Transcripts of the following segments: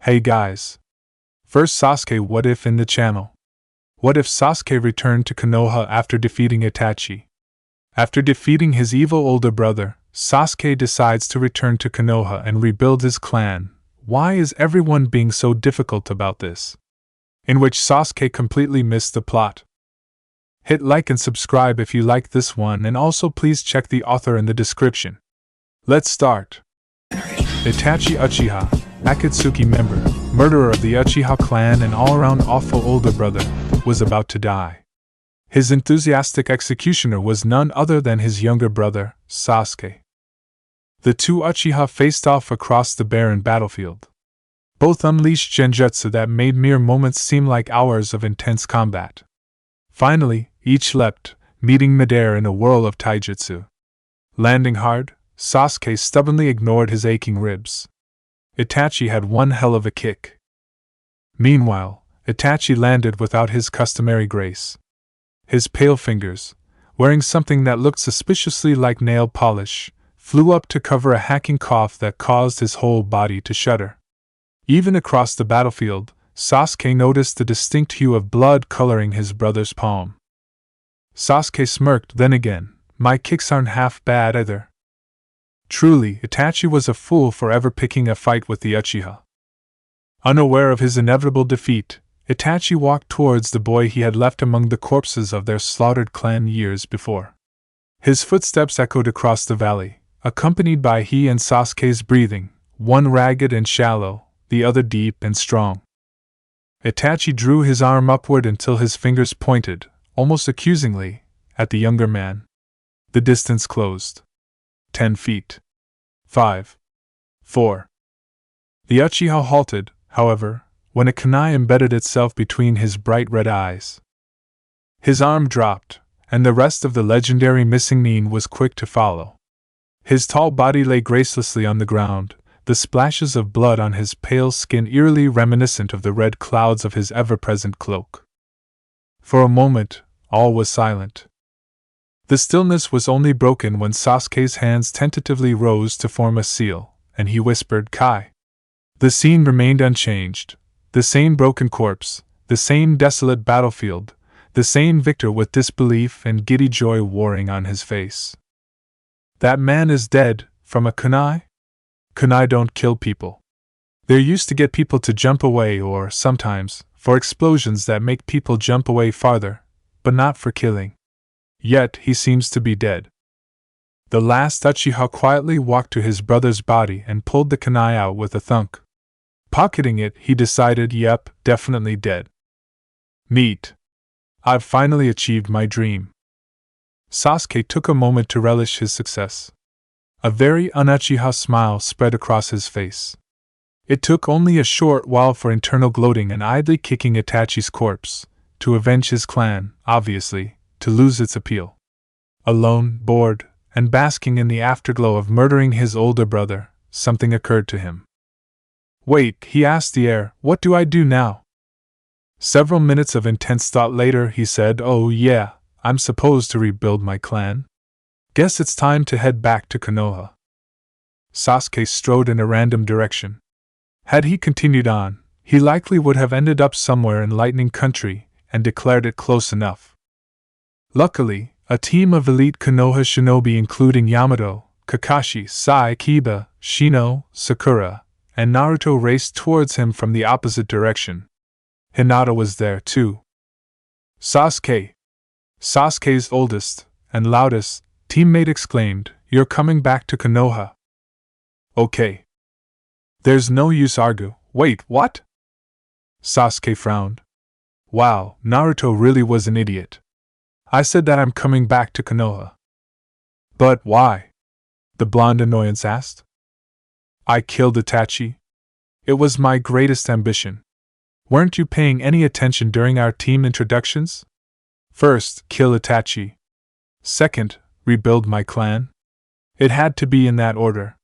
Hey guys. First Sasuke what if in the channel. What if Sasuke returned to Konoha after defeating Itachi? After defeating his evil older brother, Sasuke decides to return to Konoha and rebuild his clan. Why is everyone being so difficult about this? In which Sasuke completely missed the plot. Hit like and subscribe if you like this one, and also please check the author in the description. Let's start. Itachi Uchiha, Akatsuki member, murderer of the Uchiha clan and all-around awful older brother, was about to die. His enthusiastic executioner was none other than his younger brother, Sasuke. The two Uchiha faced off across the barren battlefield. Both unleashed genjutsu that made mere moments seem like hours of intense combat. Finally, each leapt, meeting midair in a whirl of taijutsu. Landing hard, Sasuke stubbornly ignored his aching ribs. Itachi had one hell of a kick. Meanwhile, Itachi landed without his customary grace. His pale fingers, wearing something that looked suspiciously like nail polish, flew up to cover a hacking cough that caused his whole body to shudder. Even across the battlefield, Sasuke noticed the distinct hue of blood coloring his brother's palm. Sasuke smirked. Then again, my kicks aren't half bad either. Truly, Itachi was a fool for ever picking a fight with the Uchiha. Unaware of his inevitable defeat, Itachi walked towards the boy he had left among the corpses of their slaughtered clan years before. His footsteps echoed across the valley, accompanied by he and Sasuke's breathing, one ragged and shallow, the other deep and strong. Itachi drew his arm upward until his fingers pointed, almost accusingly, at the younger man. The distance closed. 10 feet. 5. 4. The Uchiha halted, however, when a kunai embedded itself between his bright red eyes. His arm dropped, and the rest of the legendary missing nin was quick to follow. His tall body lay gracelessly on the ground, the splashes of blood on his pale skin eerily reminiscent of the red clouds of his ever-present cloak. For a moment, all was silent. The stillness was only broken when Sasuke's hands tentatively rose to form a seal, and he whispered, "Kai." The scene remained unchanged. The same broken corpse, the same desolate battlefield, the same victor with disbelief and giddy joy warring on his face. That man is dead, from a kunai? Kunai don't kill people. They're used to get people to jump away, or, sometimes, for explosions that make people jump away farther, but not for killing. Yet he seems to be dead. The last Uchiha quietly walked to his brother's body and pulled the kunai out with a thunk. Pocketing it, he decided, yep, definitely dead. Neat. I've finally achieved my dream. Sasuke took a moment to relish his success. A very un-Uchiha smile spread across his face. It took only a short while for internal gloating and idly kicking Itachi's corpse, to avenge his clan, obviously, to lose its appeal. Alone, bored, and basking in the afterglow of murdering his older brother, something occurred to him. Wait, he asked the air, what do I do now? Several minutes of intense thought later, he said, oh yeah, I'm supposed to rebuild my clan. Guess it's time to head back to Konoha. Sasuke strode in a random direction. Had he continued on, he likely would have ended up somewhere in Lightning Country and declared it close enough. Luckily, a team of elite Konoha shinobi including Yamato, Kakashi, Sai, Kiba, Shino, Sakura, and Naruto raced towards him from the opposite direction. Hinata was there too. Sasuke! Sasuke's oldest and loudest teammate exclaimed, "You're coming back to Konoha." Okay. There's no use argue. Wait, what? Sasuke frowned. Wow, Naruto really was an idiot. I said that I'm coming back to Konoha. But why? The blonde annoyance asked. I killed Itachi. It was my greatest ambition. Weren't you paying any attention during our team introductions? First, kill Itachi. Second, rebuild my clan. It had to be in that order.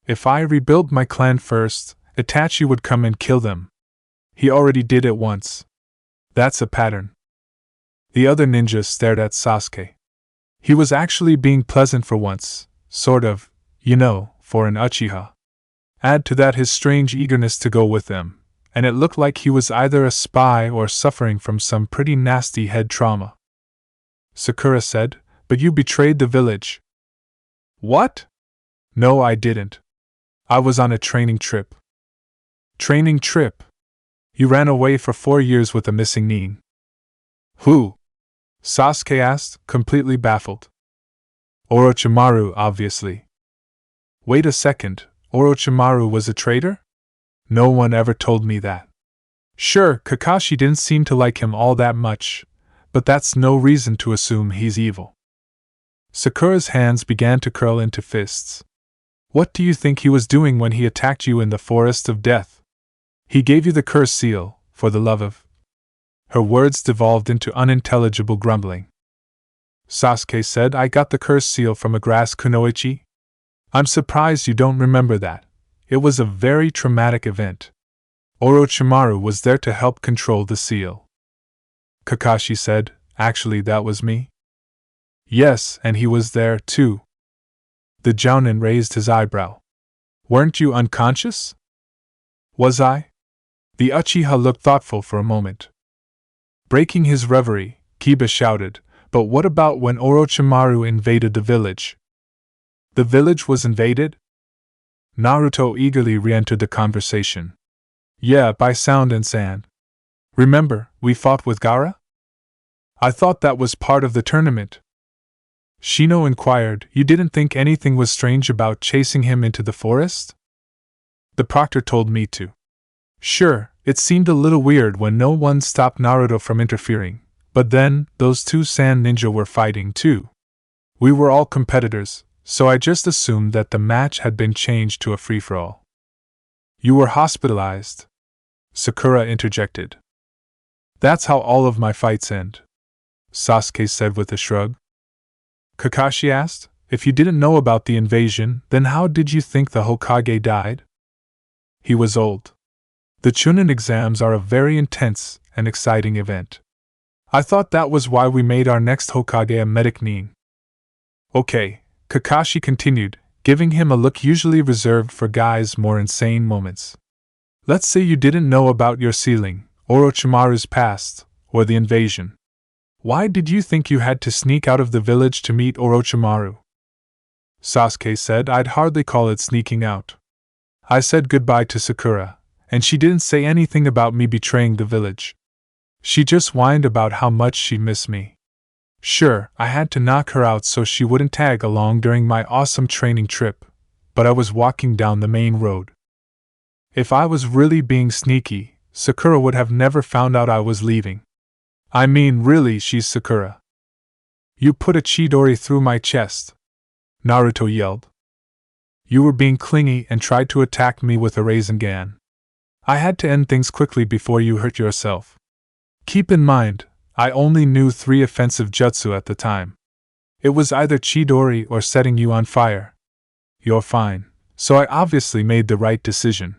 If I rebuilt my clan first, Itachi would come and kill them. He already did it once. That's a pattern. The other ninja stared at Sasuke. He was actually being pleasant for once, sort of, for an Uchiha. Add to that his strange eagerness to go with them, and it looked like he was either a spy or suffering from some pretty nasty head trauma. Sakura said, "But you betrayed the village." "What?" "No, I didn't. I was on a training trip." "Training trip? You ran away for 4 years with a missing nin." "Who?" Sasuke asked, completely baffled. "Orochimaru, obviously." "Wait a second, Orochimaru was a traitor?" "No one ever told me that." "Sure, Kakashi didn't seem to like him all that much, but that's no reason to assume he's evil." Sakura's hands began to curl into fists. "What do you think he was doing when he attacked you in the Forest of Death?" "He gave you the curse seal, for the love of—" Her words devolved into unintelligible grumbling. Sasuke said, "I got the curse seal from a grass kunoichi." "I'm surprised you don't remember that. It was a very traumatic event. Orochimaru was there to help control the seal." Kakashi said, "Actually, that was me." "Yes, and he was there, too." The Jounin raised his eyebrow. "Weren't you unconscious?" "Was I?" The Uchiha looked thoughtful for a moment. Breaking his reverie, Kiba shouted, "But what about when Orochimaru invaded the village?" "The village was invaded?" Naruto eagerly re-entered the conversation. "Yeah, by Sound and Sand. Remember, we fought with Gaara?" "I thought that was part of the tournament." Shino inquired, "You didn't think anything was strange about chasing him into the forest?" "The proctor told me to." "Sure, it seemed a little weird when no one stopped Naruto from interfering, but then, those two sand ninja were fighting too. We were all competitors, so I just assumed that the match had been changed to a free-for-all." "You were hospitalized," Sakura interjected. "That's how all of my fights end," Sasuke said with a shrug. Kakashi asked, "If you didn't know about the invasion, then how did you think the Hokage died?" "He was old. The Chunin exams are a very intense and exciting event. I thought that was why we made our next Hokage a medic nin." "Okay," Kakashi continued, giving him a look usually reserved for guys' more insane moments. "Let's say you didn't know about your sealing, Orochimaru's past, or the invasion. Why did you think you had to sneak out of the village to meet Orochimaru?" Sasuke said, "I'd hardly call it sneaking out. I said goodbye to Sakura, and she didn't say anything about me betraying the village. She just whined about how much she missed me. Sure, I had to knock her out so she wouldn't tag along during my awesome training trip, but I was walking down the main road. If I was really being sneaky, Sakura would have never found out I was leaving. I mean, really, she's Sakura." "You put a Chidori through my chest," Naruto yelled. "You were being clingy and tried to attack me with a Rasengan. I had to end things quickly before you hurt yourself. Keep in mind, I only knew 3 offensive jutsu at the time. It was either Chidori or setting you on fire. You're fine, so I obviously made the right decision."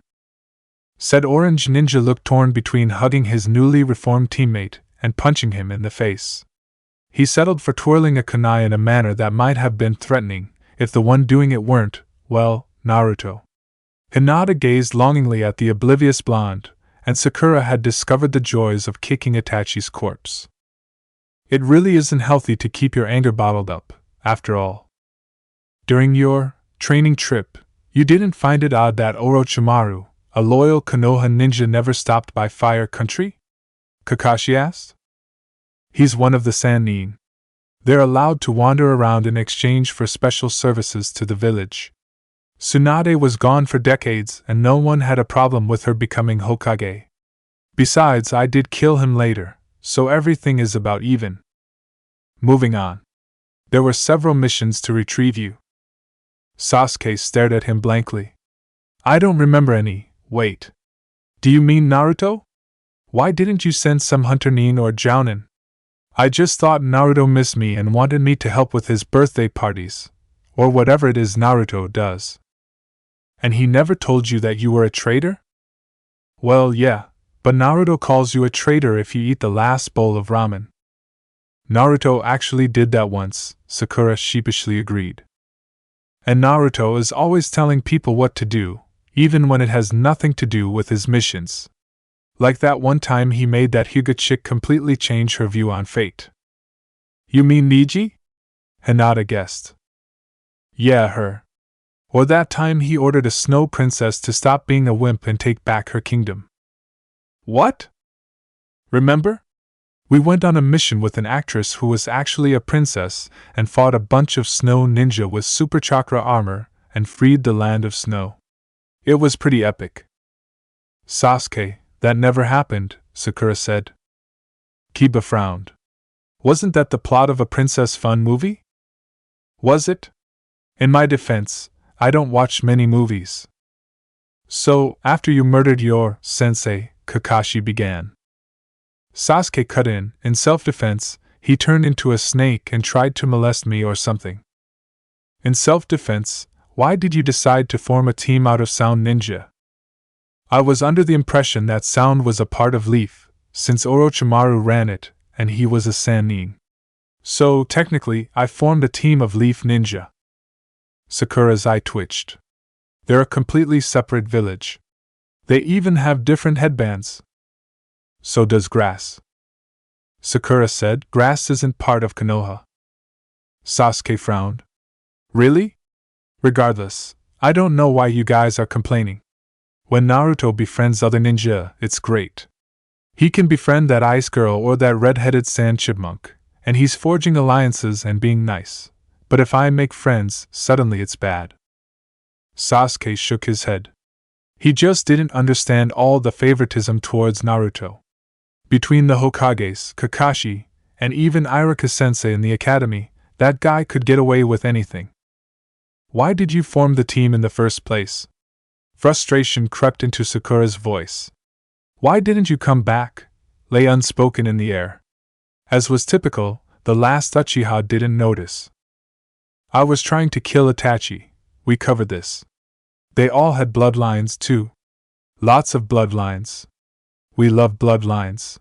Said Orange Ninja looked torn between hugging his newly reformed teammate and punching him in the face. He settled for twirling a kunai in a manner that might have been threatening, if the one doing it weren't, well, Naruto. Hinata gazed longingly at the oblivious blonde, and Sakura had discovered the joys of kicking Itachi's corpse. It really isn't healthy to keep your anger bottled up, after all. During your training trip, you didn't find it odd that Orochimaru, a loyal Konoha ninja, never stopped by Fire Country? Kakashi asked. "He's one of the Sannin. They're allowed to wander around in exchange for special services to the village. Tsunade was gone for decades and no one had a problem with her becoming Hokage. Besides, I did kill him later, so everything is about even. Moving on. There were several missions to retrieve you." Sasuke stared at him blankly. "I don't remember any. Wait. Do you mean Naruto? Why didn't you send some hunter nin or jounin? I just thought Naruto missed me and wanted me to help with his birthday parties, or whatever it is Naruto does." "And he never told you that you were a traitor?" "Well, yeah, but Naruto calls you a traitor if you eat the last bowl of ramen." "Naruto actually did that once," Sakura sheepishly agreed. "And Naruto is always telling people what to do, even when it has nothing to do with his missions. Like that one time he made that Hyuga chick completely change her view on fate. You mean Niji? Hinata guessed. Yeah, her. Or that time he ordered a snow princess to stop being a wimp and take back her kingdom. What? Remember? We went on a mission with an actress who was actually a princess and fought a bunch of snow ninja with super chakra armor and freed the land of snow. It was pretty epic. Sasuke, that never happened, Sakura said. Kiba frowned. Wasn't that the plot of a Princess Fun movie? Was it? In my defense, I don't watch many movies. So, after you murdered your sensei, Kakashi began. Sasuke cut in self-defense, he turned into a snake and tried to molest me or something. In self-defense, why did you decide to form a team out of Sound Ninja? I was under the impression that Sound was a part of Leaf, since Orochimaru ran it, and he was a Sannin. So, technically, I formed a team of Leaf Ninja. Sakura's eye twitched. They're a completely separate village. They even have different headbands. So does Grass. Sakura said, Grass isn't part of Konoha. Sasuke frowned. Really? Regardless, I don't know why you guys are complaining. When Naruto befriends other ninja, it's great. He can befriend that ice girl or that red-headed sand chipmunk, and he's forging alliances and being nice. But if I make friends, suddenly it's bad. Sasuke shook his head. He just didn't understand all the favoritism towards Naruto. Between the Hokages, Kakashi, and even Iruka-sensei in the academy, that guy could get away with anything. Why did you form the team in the first place? Frustration crept into Sakura's voice. Why didn't you come back? Lay unspoken in the air. As was typical, the last Uchiha didn't notice. I was trying to kill Itachi. We covered this. They all had bloodlines too. Lots of bloodlines. We love bloodlines.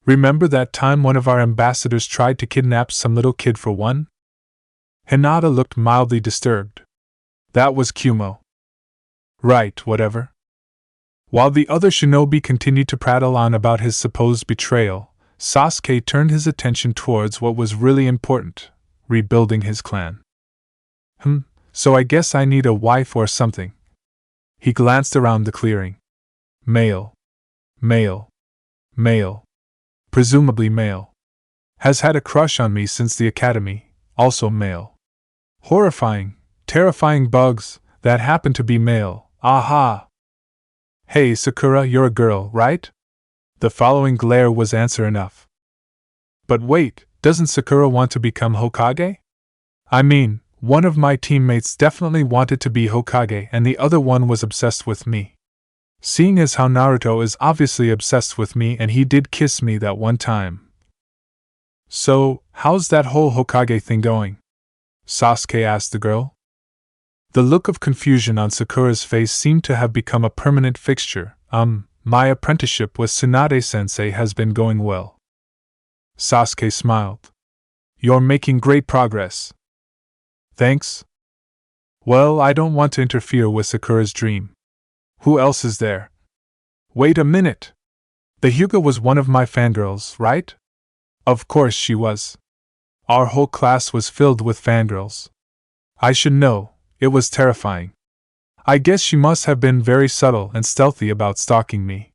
Remember that time one of our ambassadors tried to kidnap some little kid for one? Hinata looked mildly disturbed. That was Kumo. Right, whatever. While the other shinobi continued to prattle on about his supposed betrayal, Sasuke turned his attention towards what was really important, rebuilding his clan. So I guess I need a wife or something. He glanced around the clearing. Male. Male. Male. Presumably male. Has had a crush on me since the academy, also male. Horrifying, terrifying bugs, that happen to be male, aha! Hey Sakura, you're a girl, right? The following glare was answer enough. But wait, doesn't Sakura want to become Hokage? I mean, one of my teammates definitely wanted to be Hokage and the other one was obsessed with me. Seeing as how Naruto is obviously obsessed with me and he did kiss me that one time. So, how's that whole Hokage thing going? Sasuke asked the girl. The look of confusion on Sakura's face seemed to have become a permanent fixture. My apprenticeship with Tsunade-sensei has been going well. Sasuke smiled. You're making great progress. Thanks. Well, I don't want to interfere with Sakura's dream. Who else is there? Wait a minute. The Hyuga was one of my fangirls, right? Of course she was. Our whole class was filled with fangirls. I should know, it was terrifying. I guess she must have been very subtle and stealthy about stalking me.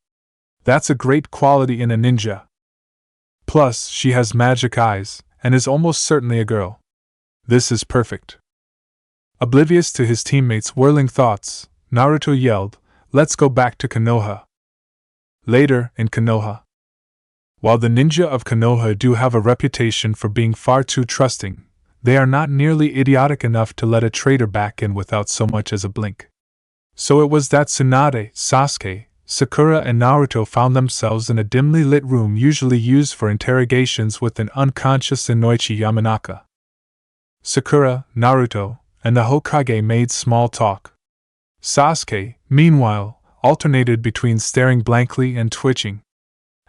That's a great quality in a ninja. Plus, she has magic eyes, and is almost certainly a girl. This is perfect. Oblivious to his teammates' whirling thoughts, Naruto yelled, Let's go back to Konoha. Later, in Konoha. While the ninja of Konoha do have a reputation for being far too trusting, they are not nearly idiotic enough to let a traitor back in without so much as a blink. So it was that Tsunade, Sasuke, Sakura and Naruto found themselves in a dimly lit room usually used for interrogations with an unconscious Inoichi Yamanaka. Sakura, Naruto, and the Hokage made small talk. Sasuke, meanwhile, alternated between staring blankly and twitching.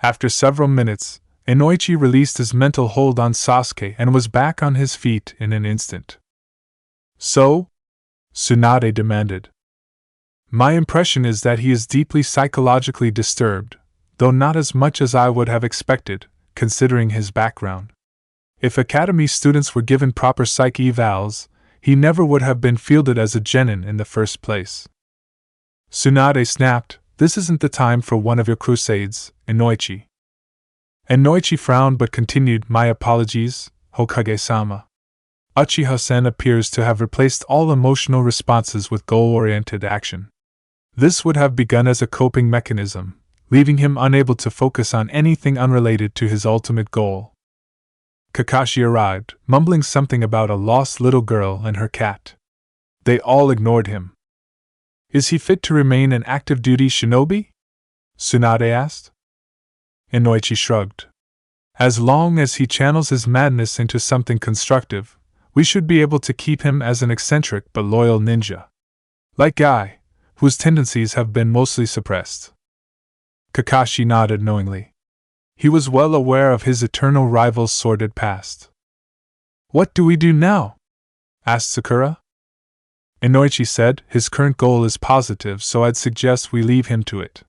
After several minutes, Inoichi released his mental hold on Sasuke and was back on his feet in an instant. So? Tsunade demanded. My impression is that he is deeply psychologically disturbed, though not as much as I would have expected, considering his background. If Academy students were given proper psych evals, he never would have been fielded as a genin in the first place. Tsunade snapped, "This isn't the time for one of your crusades, Inoichi." Inoichi frowned but continued, "My apologies, Hokage-sama. Uchiha-sen appears to have replaced all emotional responses with goal-oriented action. This would have begun as a coping mechanism, leaving him unable to focus on anything unrelated to his ultimate goal." Kakashi arrived, mumbling something about a lost little girl and her cat. They all ignored him. "Is he fit to remain an active-duty shinobi?" Tsunade asked. Inoichi shrugged. "As long as he channels his madness into something constructive, we should be able to keep him as an eccentric but loyal ninja. Like Guy, whose tendencies have been mostly suppressed." Kakashi nodded knowingly. He was well aware of his eternal rival's sordid past. "What do we do now?" asked Sakura. Inoichi said, "His current goal is positive, so I'd suggest we leave him to it.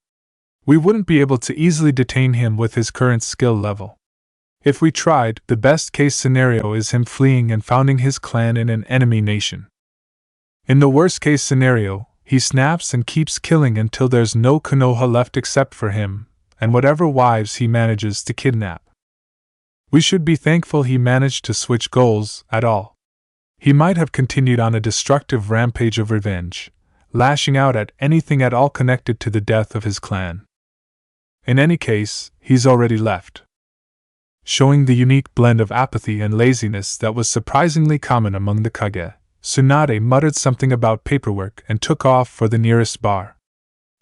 We wouldn't be able to easily detain him with his current skill level. If we tried, the best-case scenario is him fleeing and founding his clan in an enemy nation. In the worst-case scenario, he snaps and keeps killing until there's no Konoha left except for him, and whatever wives he manages to kidnap. We should be thankful he managed to switch goals at all. He might have continued on a destructive rampage of revenge, lashing out at anything at all connected to the death of his clan. In any case, he's already left." Showing the unique blend of apathy and laziness that was surprisingly common among the Kage, Tsunade muttered something about paperwork and took off for the nearest bar.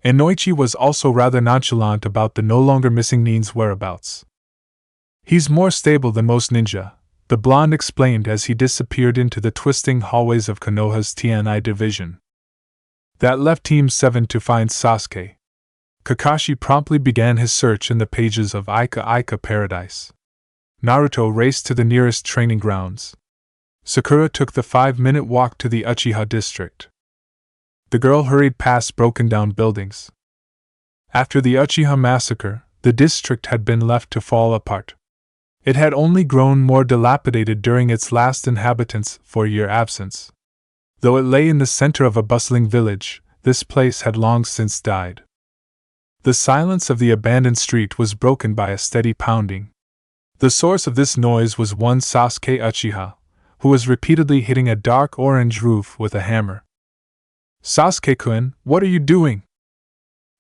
Inoichi was also rather nonchalant about the no longer missing Nin's whereabouts. "He's more stable than most ninja," the blonde explained as he disappeared into the twisting hallways of Konoha's TNI division. That left Team 7 to find Sasuke. Kakashi promptly began his search in the pages of Ika Ika Paradise. Naruto raced to the nearest training grounds. Sakura took the 5-minute walk to the Uchiha district. The girl hurried past broken-down buildings. After the Uchiha massacre, the district had been left to fall apart. It had only grown more dilapidated during its last inhabitants' 4-year absence. Though it lay in the center of a bustling village, this place had long since died. The silence of the abandoned street was broken by a steady pounding. The source of this noise was one Sasuke Uchiha, who was repeatedly hitting a dark orange roof with a hammer. "Sasuke-kun, what are you doing?"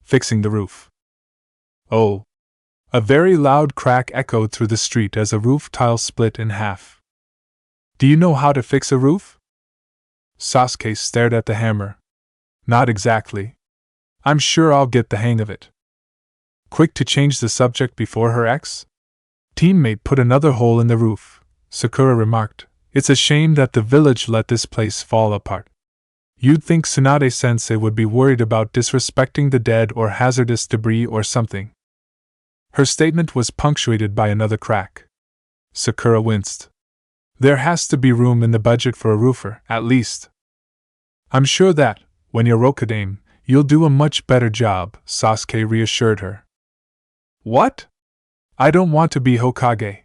"Fixing the roof." "Oh." A very loud crack echoed through the street as a roof tile split in half. "Do you know how to fix a roof?" Sasuke stared at the hammer. "Not exactly. I'm sure I'll get the hang of it." Quick to change the subject before her teammate put another hole in the roof, Sakura remarked, "It's a shame that the village let this place fall apart. You'd think Tsunade-sensei would be worried about disrespecting the dead or hazardous debris or something." Her statement was punctuated by another crack. Sakura winced. "There has to be room in the budget for a roofer, at least." "I'm sure that, when you're Rokudame, you'll do a much better job," Sasuke reassured her. "What? I don't want to be Hokage."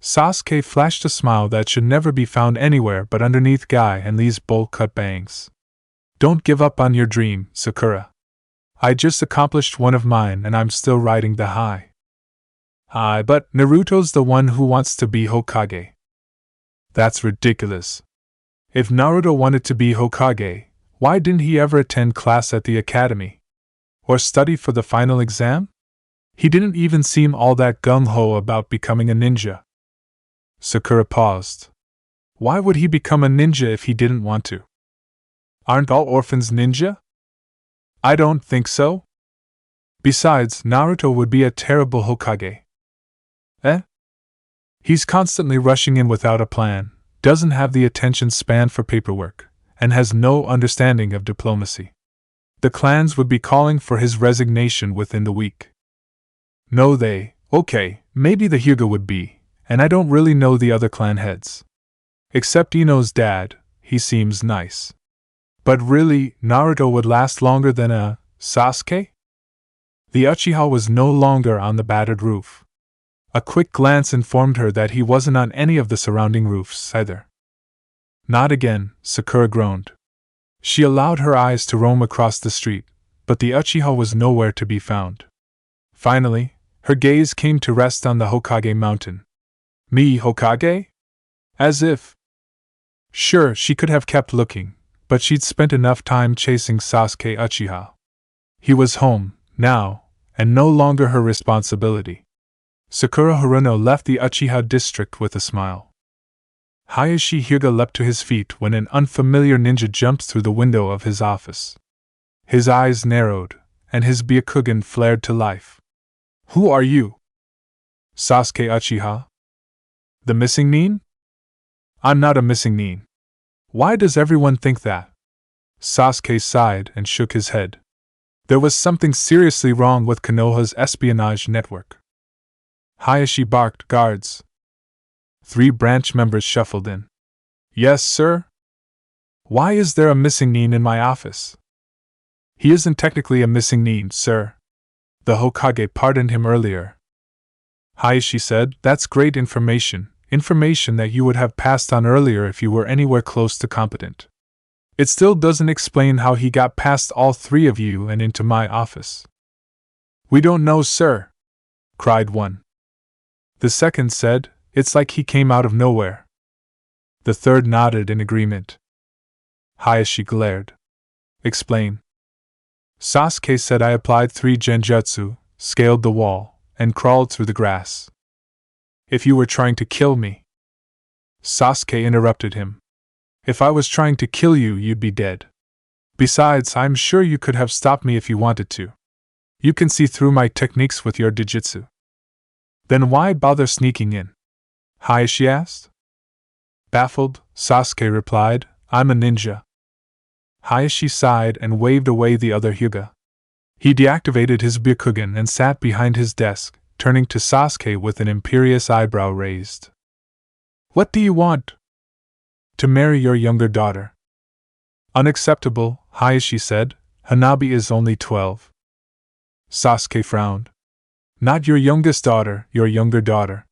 Sasuke flashed a smile that should never be found anywhere but underneath Guy and Lee's bowl-cut bangs. "Don't give up on your dream, Sakura. I just accomplished one of mine and I'm still riding the high." "Aye, but Naruto's the one who wants to be Hokage." "That's ridiculous. If Naruto wanted to be Hokage, why didn't he ever attend class at the academy? Or study for the final exam? He didn't even seem all that gung-ho about becoming a ninja." Sakura paused. "Why would he become a ninja if he didn't want to? Aren't all orphans ninja?" "I don't think so. Besides, Naruto would be a terrible Hokage." "Eh? He's constantly rushing in without a plan, doesn't have the attention span for paperwork, and has no understanding of diplomacy. The clans would be calling for his resignation within the week." "No, okay, maybe the Hyuga would be, and I don't really know the other clan heads. Except Ino's dad, he seems nice. But really, Naruto would last longer than a Sasuke? The Uchiha was no longer on the battered roof. A quick glance informed her that he wasn't on any of the surrounding roofs either. Not again, Sakura groaned. She allowed her eyes to roam across the street, but the Uchiha was nowhere to be found. Finally, her gaze came to rest on the Hokage mountain. Me Hokage? As if. Sure, she could have kept looking, but she'd spent enough time chasing Sasuke Uchiha. He was home, now, and no longer her responsibility. Sakura Haruno left the Uchiha district with a smile. Hayashi Hyuga leapt to his feet when an unfamiliar ninja jumped through the window of his office. His eyes narrowed, and his Byakugan flared to life. Who are you? Sasuke Uchiha? The missing nin? I'm not a missing nin. Why does everyone think that? Sasuke sighed and shook his head. There was something seriously wrong with Konoha's espionage network. Hayashi barked, guards. 3 branch members shuffled in. Yes, sir? Why is there a missing nin in my office? He isn't technically a missing nin, sir. The Hokage pardoned him earlier. Hayashi said, that's great information that you would have passed on earlier if you were anywhere close to competent. It still doesn't explain how he got past all 3 of you and into my office. We don't know, sir, cried one. The second said, it's like he came out of nowhere. The third nodded in agreement. Hayashi glared. Explain. Sasuke said I applied 3 genjutsu, scaled the wall, and crawled through the grass. If you were trying to kill me. Sasuke interrupted him. If I was trying to kill you, you'd be dead. Besides, I'm sure you could have stopped me if you wanted to. You can see through my techniques with your dijutsu. Then why bother sneaking in? Hayashi asked. Baffled, Sasuke replied, I'm a ninja. Hayashi sighed and waved away the other Hyuga. He deactivated his Byakugan and sat behind his desk, turning to Sasuke with an imperious eyebrow raised. What do you want? To marry your younger daughter. Unacceptable, Hayashi said. Hanabi is only 12. Sasuke frowned. Not your youngest daughter, your younger daughter.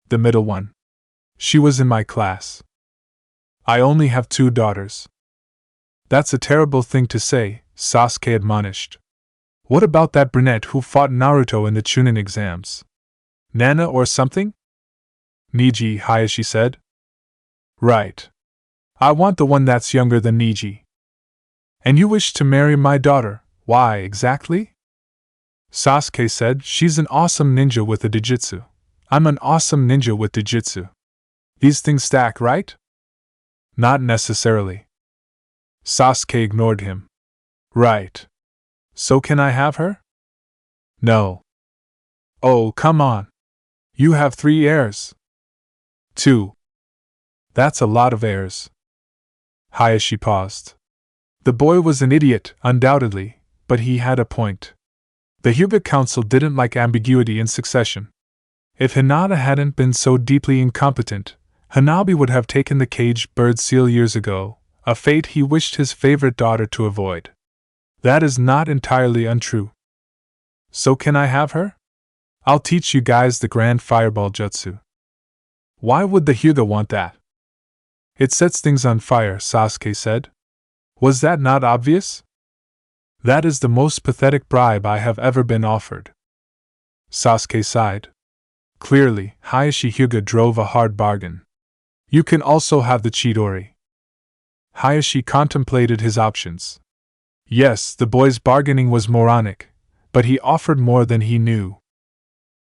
The middle one. She was in my class. I only have 2 daughters. That's a terrible thing to say, Sasuke admonished. What about that brunette who fought Naruto in the Chunin exams? Nana or something? Niji, Hayashi said. Right. I want the one that's younger than Niji. And you wish to marry my daughter, why exactly? Sasuke said, she's an awesome ninja with a dijutsu. I'm an awesome ninja with dijutsu. These things stack, right? Not necessarily. Sasuke ignored him. Right. So can I have her? No. Oh, come on. You have 3 heirs. 2. That's a lot of heirs. Hayashi paused. The boy was an idiot, undoubtedly, but he had a point. The Hyuga Council didn't like ambiguity in succession. If Hinata hadn't been so deeply incompetent, Hanabi would have taken the caged bird seal years ago, a fate he wished his favorite daughter to avoid. That is not entirely untrue. So can I have her? I'll teach you guys the Grand Fireball Jutsu. Why would the Hyuga want that? It sets things on fire, Sasuke said. Was that not obvious? That is the most pathetic bribe I have ever been offered. Sasuke sighed. Clearly, Hayashi Hyuga drove a hard bargain. You can also have the Chidori. Hayashi contemplated his options. Yes, the boy's bargaining was moronic, but he offered more than he knew.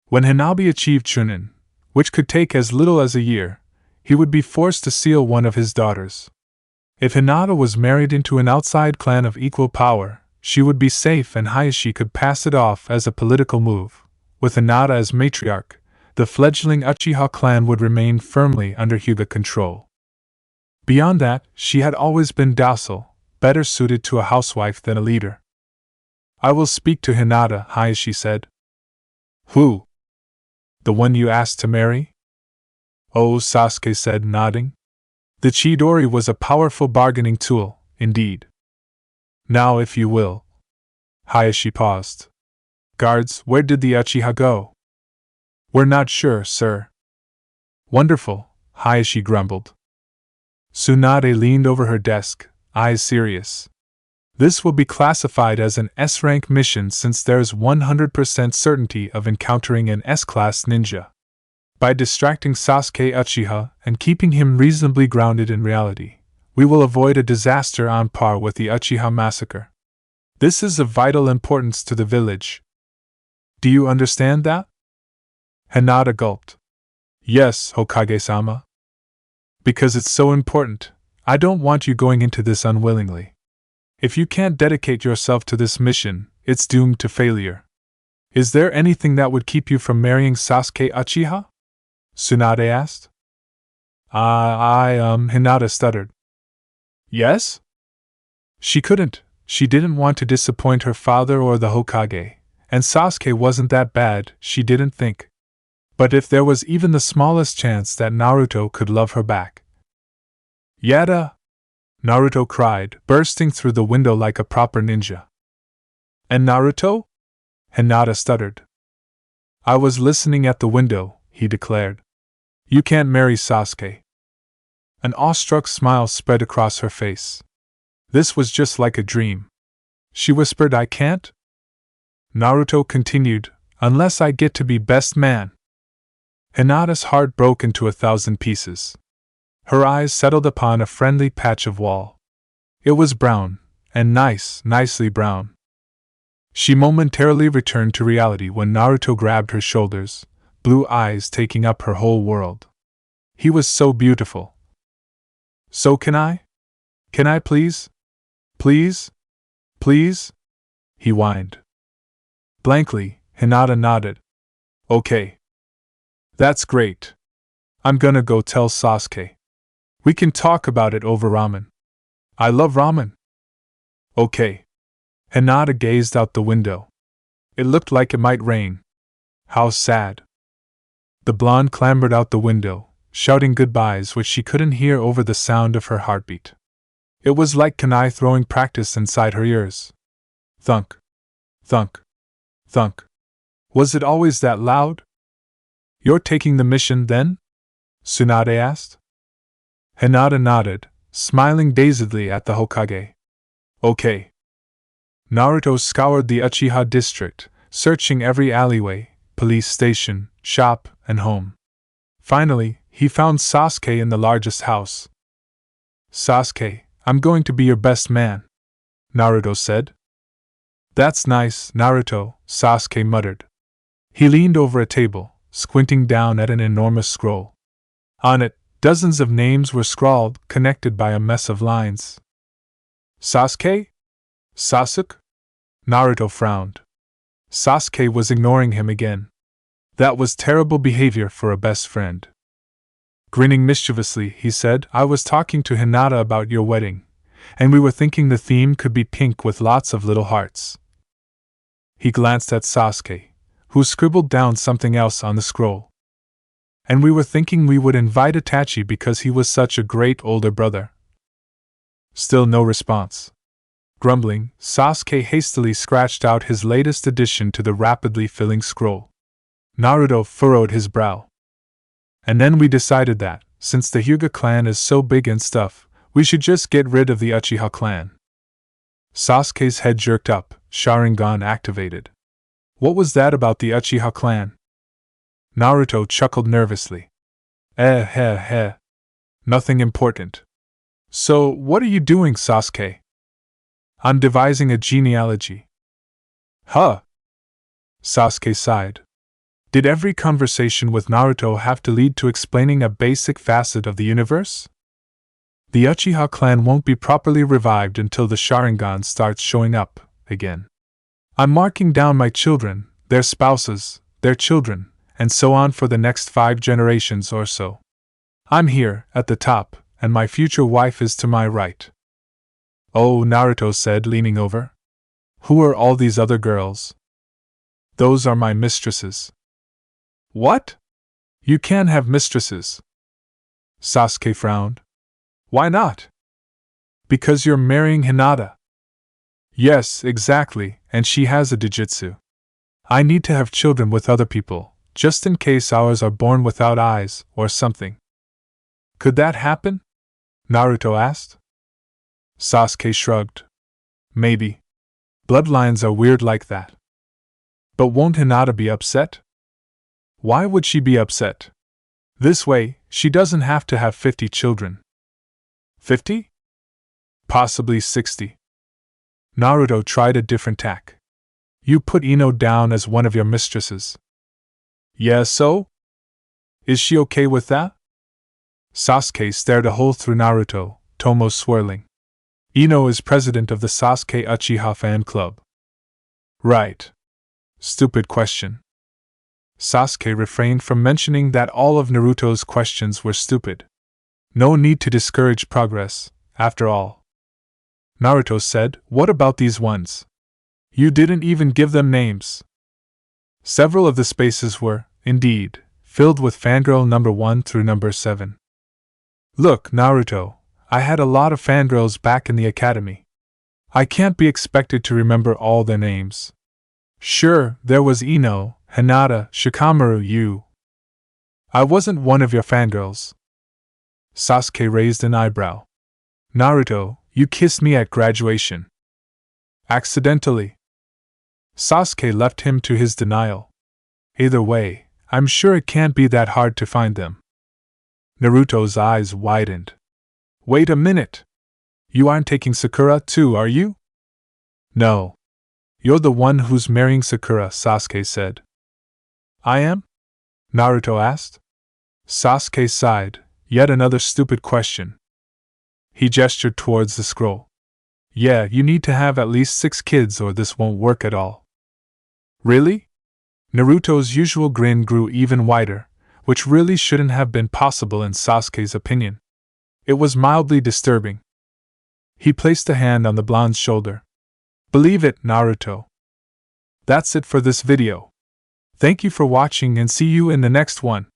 When Hanabi achieved Chunin, which could take as little as a year, he would be forced to seal one of his daughters. If Hinata was married into an outside clan of equal power, she would be safe and Hayashi could pass it off as a political move. With Hinata as matriarch, the fledgling Uchiha clan would remain firmly under Hyuga control. Beyond that, she had always been docile, better suited to a housewife than a leader. I will speak to Hinata, Hayashi said. Who? The one you asked to marry? Oh, Sasuke said, nodding. The Chidori was a powerful bargaining tool, indeed. Now if you will. Hayashi paused. Guards, where did the uchiha go? We're not sure, sir. Wonderful, Hayashi grumbled. Tsunade leaned over her desk, eyes serious. This will be classified as an S-rank mission since there's 100% certainty of encountering an S-class ninja. By distracting Sasuke Uchiha and keeping him reasonably grounded in reality, we will avoid a disaster on par with the Uchiha massacre. This is of vital importance to the village. Do you understand that? Hinata gulped. Yes, Hokage-sama. Because it's so important, I don't want you going into this unwillingly. If you can't dedicate yourself to this mission, it's doomed to failure. Is there anything that would keep you from marrying Sasuke Uchiha? Tsunade asked. Hinata stuttered. Yes? She couldn't. She didn't want to disappoint her father or the Hokage, and Sasuke wasn't that bad, she didn't think. But if there was even the smallest chance that Naruto could love her back. Yada! Naruto cried, bursting through the window like a proper ninja. And Naruto? Hinata stuttered. I was listening at the window, he declared. You can't marry Sasuke. An awestruck smile spread across her face. This was just like a dream. She whispered, I can't? Naruto continued, unless I get to be best man. Hinata's heart broke into 1,000 pieces. Her eyes settled upon a friendly patch of wall. It was brown, and nicely brown. She momentarily returned to reality when Naruto grabbed her shoulders, blue eyes taking up her whole world. He was so beautiful. So can I? Can I please? Please? Please? He whined. Blankly, Hinata nodded. Okay. That's great. I'm gonna go tell Sasuke. We can talk about it over ramen. I love ramen. Okay. Hinata gazed out the window. It looked like it might rain. How sad. The blonde clambered out the window, shouting goodbyes which she couldn't hear over the sound of her heartbeat. It was like kunai throwing practice inside her ears. Thunk. Thunk. Thunk. Was it always that loud? You're taking the mission, then? Tsunade asked. Hinata nodded, smiling dazedly at the Hokage. Okay. Naruto scoured the Uchiha district, searching every alleyway, police station, shop, and home. Finally, he found Sasuke in the largest house. Sasuke, I'm going to be your best man, Naruto said. That's nice, Naruto, Sasuke muttered. He leaned over a table, squinting down at an enormous scroll. On it, dozens of names were scrawled, connected by a mess of lines. Sasuke? Sasuke? Naruto frowned. Sasuke was ignoring him again. That was terrible behavior for a best friend. Grinning mischievously, he said, I was talking to Hinata about your wedding, and we were thinking the theme could be pink with lots of little hearts. He glanced at Sasuke, who scribbled down something else on the scroll. And we were thinking we would invite Itachi because he was such a great older brother. Still no response. Grumbling, Sasuke hastily scratched out his latest addition to the rapidly filling scroll. Naruto furrowed his brow. And then we decided that, since the Hyuga clan is so big and stuff, we should just get rid of the Uchiha clan. Sasuke's head jerked up, Sharingan activated. What was that about the Uchiha clan? Naruto chuckled nervously. Nothing important. So, what are you doing, Sasuke? I'm devising a genealogy. Huh? Sasuke sighed. Did every conversation with Naruto have to lead to explaining a basic facet of the universe? The Uchiha clan won't be properly revived until the Sharingan starts showing up again. I'm marking down my children, their spouses, their children, and so on for the next 5 generations or so. I'm here, at the top, and my future wife is to my right. Oh, Naruto said, leaning over. Who are all these other girls? Those are my mistresses. What? You can't have mistresses. Sasuke frowned. Why not? Because you're marrying Hinata. Yes, exactly, and she has a dijitsu. I need to have children with other people, just in case ours are born without eyes, or something. Could that happen? Naruto asked. Sasuke shrugged. Maybe. Bloodlines are weird like that. But won't Hinata be upset? Why would she be upset? This way, she doesn't have to have 50 children. 50? Possibly 60. Naruto tried a different tack. You put Ino down as one of your mistresses. Yeah, so? Is she okay with that? Sasuke stared a hole through Naruto, Tomo swirling. Ino is president of the Sasuke Uchiha fan club. Right. Stupid question. Sasuke refrained from mentioning that all of Naruto's questions were stupid. No need to discourage progress, after all. Naruto said, What about these ones? You didn't even give them names. Several of the spaces were, indeed, filled with fangirl number 1 through number 7. Look, Naruto, I had a lot of fangirls back in the academy. I can't be expected to remember all their names. Sure, there was Ino, Hinata, Shikamaru, you. I wasn't one of your fangirls. Sasuke raised an eyebrow. Naruto, you kissed me at graduation. Accidentally. Sasuke left him to his denial. Either way, I'm sure it can't be that hard to find them. Naruto's eyes widened. Wait a minute. You aren't taking Sakura too, are you? No. You're the one who's marrying Sakura, Sasuke said. I am? Naruto asked. Sasuke sighed. Yet another stupid question. He gestured towards the scroll. Yeah, you need to have at least 6 kids or this won't work at all. Really? Naruto's usual grin grew even wider, which really shouldn't have been possible in Sasuke's opinion. It was mildly disturbing. He placed a hand on the blonde's shoulder. Believe it, Naruto. That's it for this video. Thank you for watching and see you in the next one.